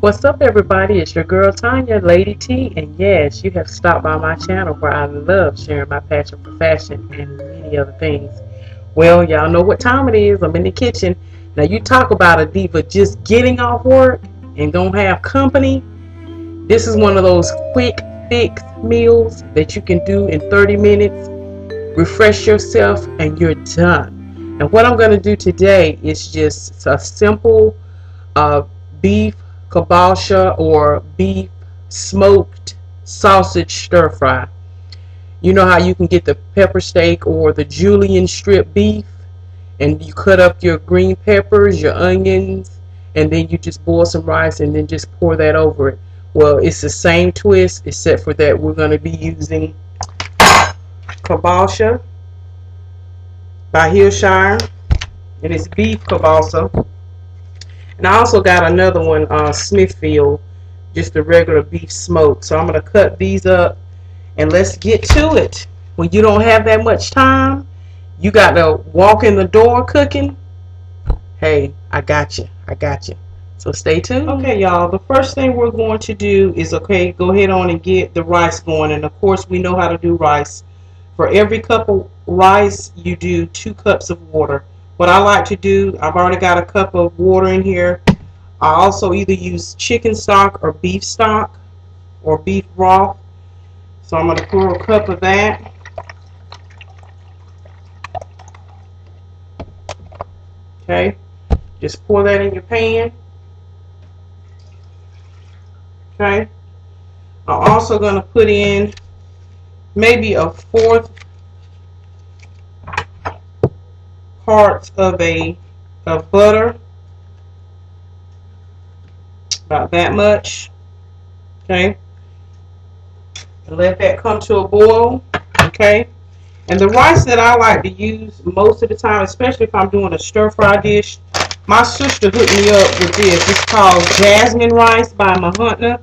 What's up, everybody? It's your girl Tanya, Lady T, and yes, you have stopped by my channel where I love sharing my passion for fashion and many other things. Well, y'all know what time it is. I'm in the kitchen. Now, you talk about a diva just getting off work and gonna have company. This is one of those quick fix meals that you can do in 30 minutes. Refresh yourself, and you're done. And what I'm gonna do today is just a simple uh, beef kibosha or beef smoked sausage stir fry. You know how you can get the pepper steak or the julienne strip beef, and you cut up your green peppers, your onions, and then you just boil some rice and then just pour that over it. Well, it's the same twist, except for that we're going to be using kibosha by Hillshire, and it's beef kibosha. And I also got another one, Smithfield, just a regular beef smoke. So I'm going to cut these up and let's get to it. When you don't have that much time, you got to walk in the door cooking. Hey, I got you. I got you. So stay tuned. Okay, y'all. The first thing we're going to do is, go ahead on and get the rice going. And of course, we know how to do rice. For every cup of rice, you do 2 cups of water. What I like to do, I've already got a cup of water in here. I also either use chicken stock or beef stock or beef broth. So I'm going to pour a cup of that. Okay, just pour that in your pan. Okay, I'm also going to put in maybe a 1/4 parts of butter, about that much. Okay, and let that come to a boil. Okay, and the rice that I like to use most of the time, especially if I'm doing a stir fry dish, my sister hooked me up with this. It's called jasmine rice by Mahunta.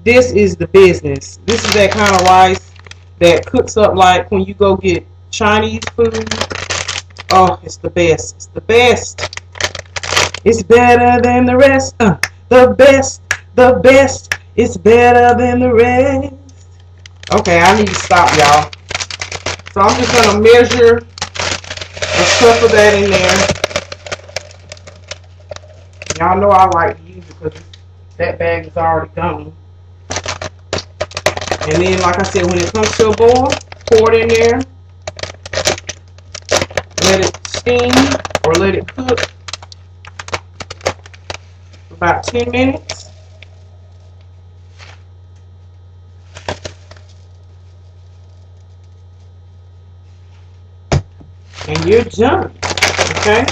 This is the business. This is that kind of rice that cooks up like when you go get Chinese food. Oh, it's the best. It's the best. It's better than the rest. The best. The best. It's better than the rest. Okay, I need to stop, y'all. So I'm just going to measure a cup of that in there. Y'all know I like to use it because that bag is already gone. And then, like I said, when it comes to a boil, pour it in there. Let it steam or let it cook for about 10 minutes. And you're done. Okay?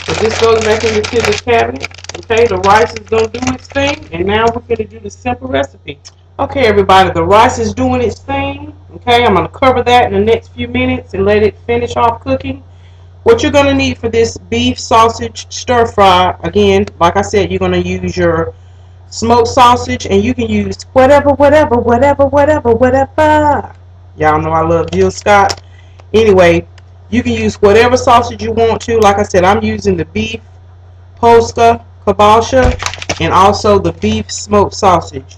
So this goes back into the cabinet. Okay, the rice is going to do its thing. And now we're going to do the simple recipe. Okay, everybody, the rice is doing its thing. Okay, I'm going to cover that in the next few minutes and let it finish off cooking. What you're going to need for this beef sausage stir fry, again, like I said, you're going to use your smoked sausage, and you can use whatever. Y'all know I love Jill Scott. Anyway, you can use whatever sausage you want to. Like I said, I'm using the beef Polska kibosha and also the beef smoked sausage.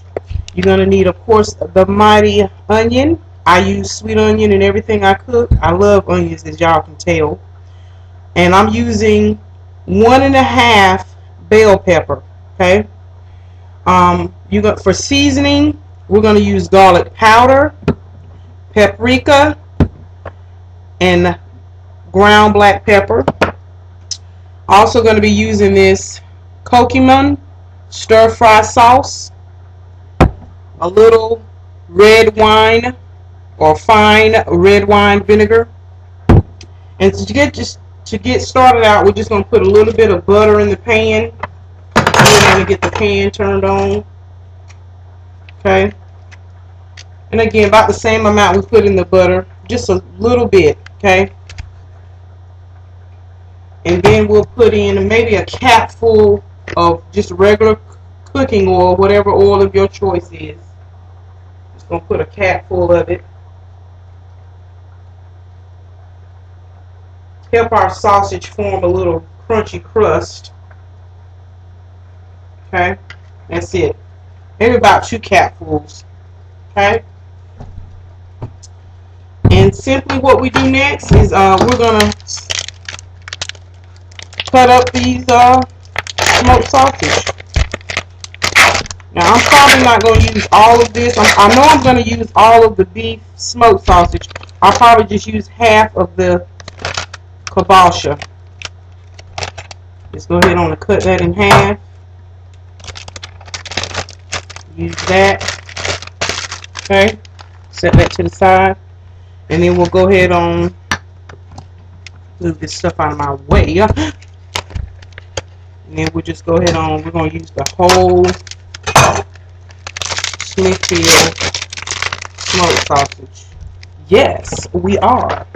You're going to need, of course, the mighty onion. I use sweet onion in everything I cook. I love onions, as y'all can tell. And I'm using 1.5 bell pepper. Okay. For seasoning, we're going to use garlic powder, paprika, and ground black pepper. Also going to be using this Kokiman stir fry sauce, a little red wine or fine red wine vinegar. And to get started out, we're just going to put a little bit of butter in the pan. We're going to get the pan turned on. Okay. And again, about the same amount we put in the butter, just a little bit. Okay. And then we'll put in maybe a cap full of just regular cooking oil, whatever oil of your choice is. Just going to put a cap full of it. Help our sausage form a little crunchy crust. Okay. That's it. Maybe about 2 capfuls. Okay. And simply what we do next is we're gonna cut up these smoked sausage. Now I'm probably not going to use all of this. I know I'm going to use all of the beef smoked sausage. I'll probably just use half of the kielbasa. Just go ahead and cut that in half. Use that. Okay. Set that to the side. And then we'll go ahead on move this stuff out of my way. And then we'll just go ahead on. We're going to use the whole Smithfield smoked sausage. Yes, we are.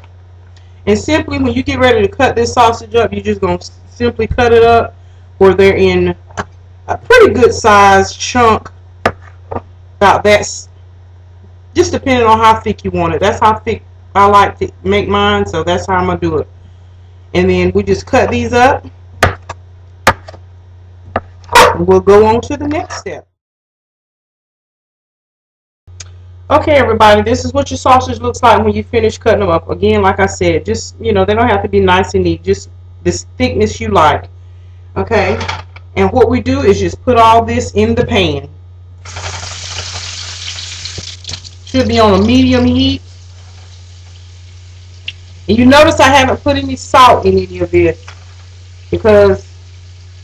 And simply, when you get ready to cut this sausage up, you're just going to simply cut it up where they're in a pretty good size chunk. About that, just depending on how thick you want it. That's how thick I like to make mine, so that's how I'm going to do it. And then we just cut these up. And we'll go on to the next step. Okay, everybody, this is what your sausage looks like when you finish cutting them up. Again, like I said, just, they don't have to be nice and neat. Just this thickness you like. Okay? And what we do is just put all this in the pan. Should be on a medium heat. And you notice I haven't put any salt in any of this, because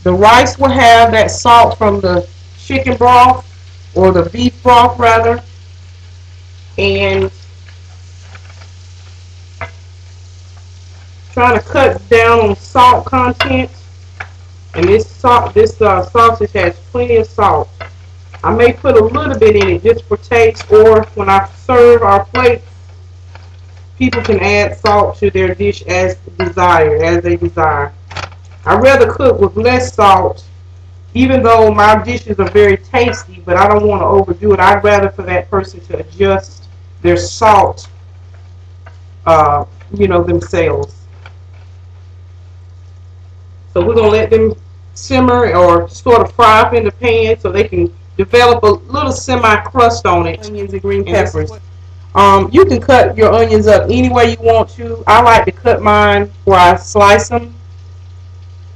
the rice will have that salt from the chicken broth, or the beef broth rather. And trying to cut down on salt content, and this sausage has plenty of salt. I may put a little bit in it just for taste, or when I serve our plates, people can add salt to their dish as they desire. I'd rather cook with less salt, even though my dishes are very tasty, but I don't want to overdo it. I'd rather for that person to adjust their salt, themselves. So we're going to let them simmer or sort of fry up in the pan so they can develop a little semi-crust on it. Onions and green peppers. You can cut your onions up any way you want to. I like to cut mine where I slice them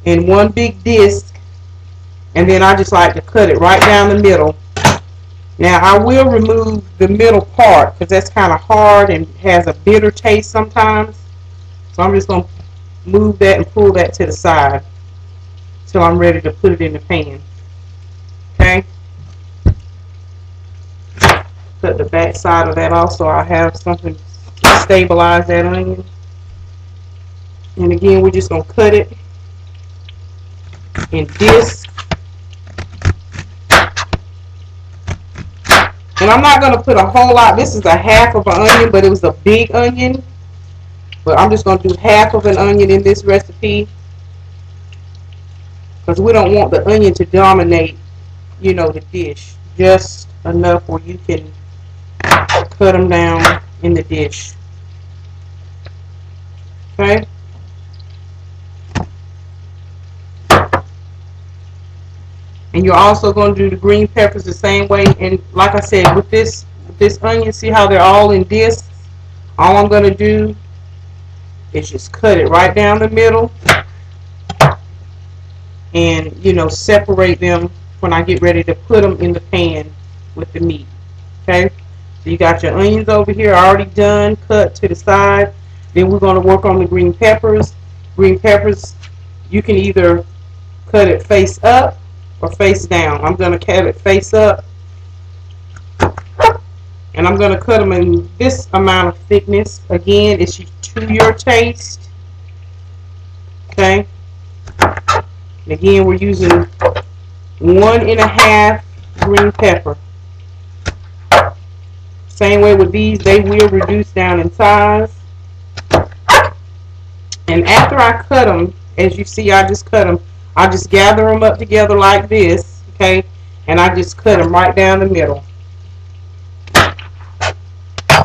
in one big disc, and then I just like to cut it right down the middle. Now I will remove the middle part because that's kind of hard and has a bitter taste sometimes. So I'm just going to move that and pull that to the side till I'm ready to put it in the pan. Okay. Cut the back side of that off so I have something to stabilize that onion. And again, we're just going to cut it in discs. And I'm not going to put a whole lot. This is a half of an onion, but it was a big onion. But I'm just going to do half of an onion in this recipe, because we don't want the onion to dominate, the dish. Just enough where you can cut them down in the dish. Okay? And you're also going to do the green peppers the same way. And like I said, with this onion, see how they're all in discs? All I'm going to do is just cut it right down the middle and, separate them when I get ready to put them in the pan with the meat. Okay? So you got your onions over here already done, cut to the side. Then we're going to work on the green peppers. Green peppers, you can either cut it face up or face down. I'm going to cut it face up, and I'm going to cut them in this amount of thickness. Again, it's to your taste. Okay. And again, we're using 1.5 green pepper. Same way with these, they will reduce down in size. And after I cut them, as you see, I just cut them. I just gather them up together like this, okay, and I just cut them right down the middle.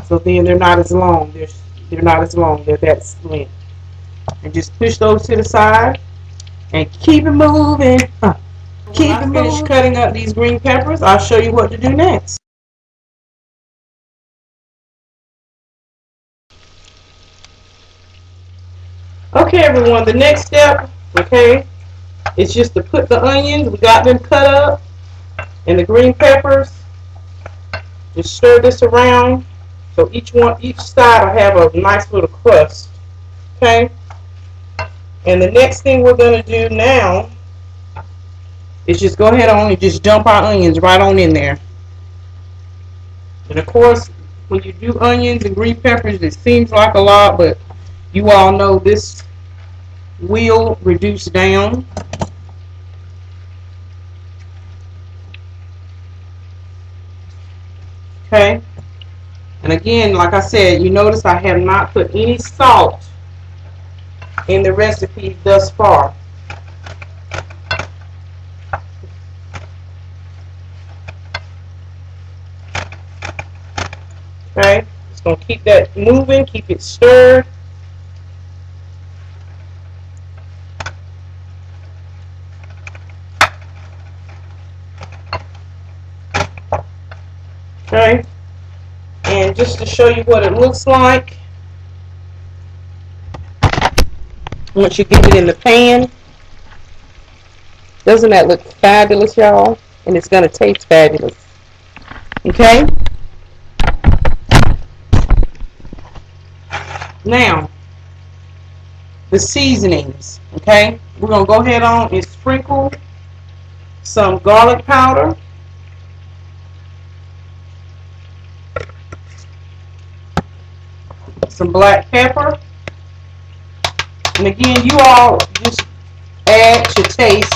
So then they're not as long. They're not as long. They're that slim. And just push those to the side and keep it moving. When I finish cutting up these green peppers, I'll show you what to do next. Okay, everyone, the next step, okay, is just to put the onions, we got them cut up, and the green peppers. Just stir this around so each side will have a nice little crust. Okay? And the next thing we're going to do now is just go ahead on and just dump our onions right on in there. And of course, when you do onions and green peppers, it seems like a lot, but you all know this will reduce down. Okay? And again, like I said, you notice I have not put any salt in the recipe thus far. Okay? Just going to keep that moving, keep it stirred. Okay? And just to show you what it looks like, once you get it in the pan, doesn't that look fabulous, y'all? And it's going to taste fabulous. Okay? Now, the seasonings. Okay? We're going to go ahead on and sprinkle some garlic powder. Some black pepper. And again, you all just add to taste.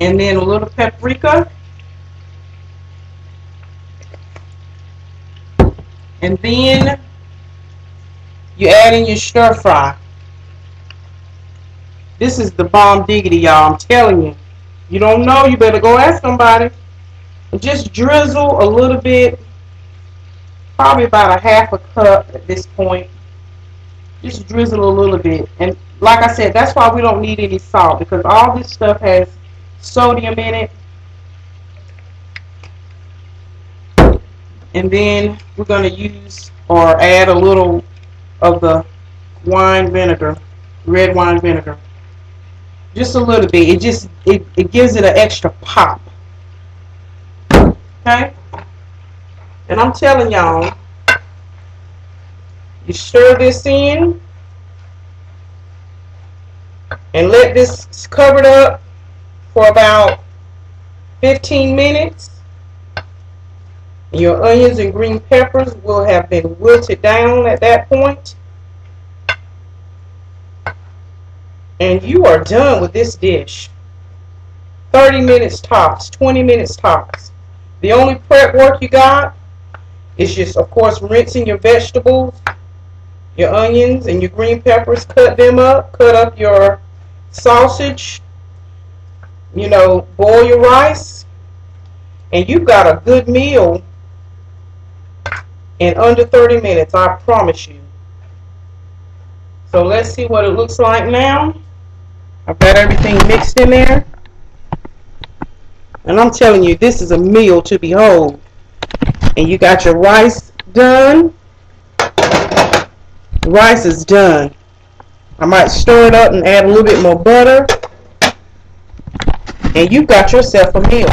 And then a little paprika. And then you add in your stir fry. This is the bomb diggity, y'all. I'm telling you. You don't know, you better go ask somebody. And just drizzle a little bit. Probably about a half a cup at this point. Just drizzle a little bit. And like I said, that's why we don't need any salt, because all this stuff has sodium in it. And then we're going to use or add a little of the wine vinegar, red wine vinegar. Just a little bit. It gives it an extra pop. Okay? And I'm telling y'all, you stir this in and let this cover up for about 15 minutes. Your onions and green peppers will have been wilted down at that point. And you are done with this dish. 30 minutes tops, 20 minutes tops. The only prep work you got is just, of course, rinsing your vegetables, your onions and your green peppers, cut them up, cut up your sausage, you know, boil your rice, and you've got a good meal in under 30 minutes, I promise you. So let's see what it looks like now. I've got everything mixed in there. And I'm telling you, this is a meal to behold. And you got your rice done. The rice is done. I might stir it up and add a little bit more butter. And you've got yourself a meal.